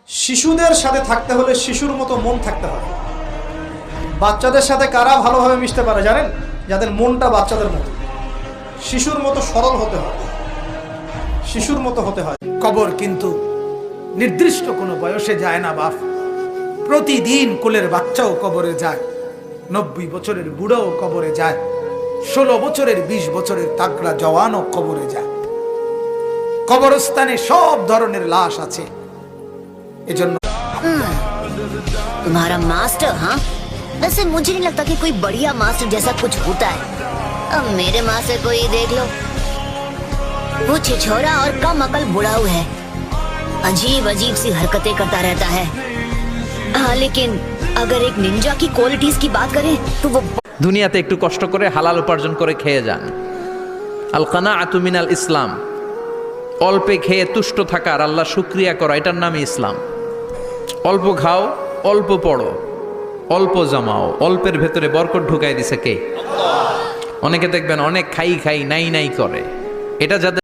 শিশুদের সাথে থাকতে হলে শিশুর মতো মন থাকতে হয়। বাচ্চাদের সাথে কারা ভালোভাবে মিশতে পারে জানেন? যাদের মনটা বাচ্চাদের মতো, শিশুর মতো সরল হতে হয়, শিশুর মতো হতে হয়। কবর কিন্তু নির্দিষ্ট কোনো বয়সে যায় না বাপ। প্রতিদিন কোলের বাচ্চাও কবরে যায়, 90 বছরের বুড়াও কবরে যায়, 16 বছরের 20 বছরের তাগড়া জওয়ানও কবরে যায়। কবরস্থানে সব ধরনের লাশ আছে। এজন্য तुम्हारा मास्टर? हाँ, वैसे मुझे नहीं लगता कि कोई बढ़िया मास्टर जैसा कुछ होता है। अब मेरे मास्टर को ही देख लो, वो छिछोरा और कम अकल बुढ़ाऊ है, अजीब अजीब सी हरकतें करता रहता है। हाँ, लेकिन अगर एक निंजा की क्वालिटीज की बात करें तो वो দুনিয়াতে একটু কষ্ট করে হালাল উপার্জন করে খেয়ে যান। আল কানাআতু মিনাল ইসলাম, অল্পে খেয়ে তুষ্ট থাকার, আল্লাহ শুকরিয়া করা, এটার নামই ইসলাম। অল্প খাও, অল্প পড়ো, অল্প জমাও, অল্পের ভেতরে বরকত ঢুকাই দিছে কে? অনেকে দেখবেন অনেক খাই খাই নাই নাই করে, এটা যাদের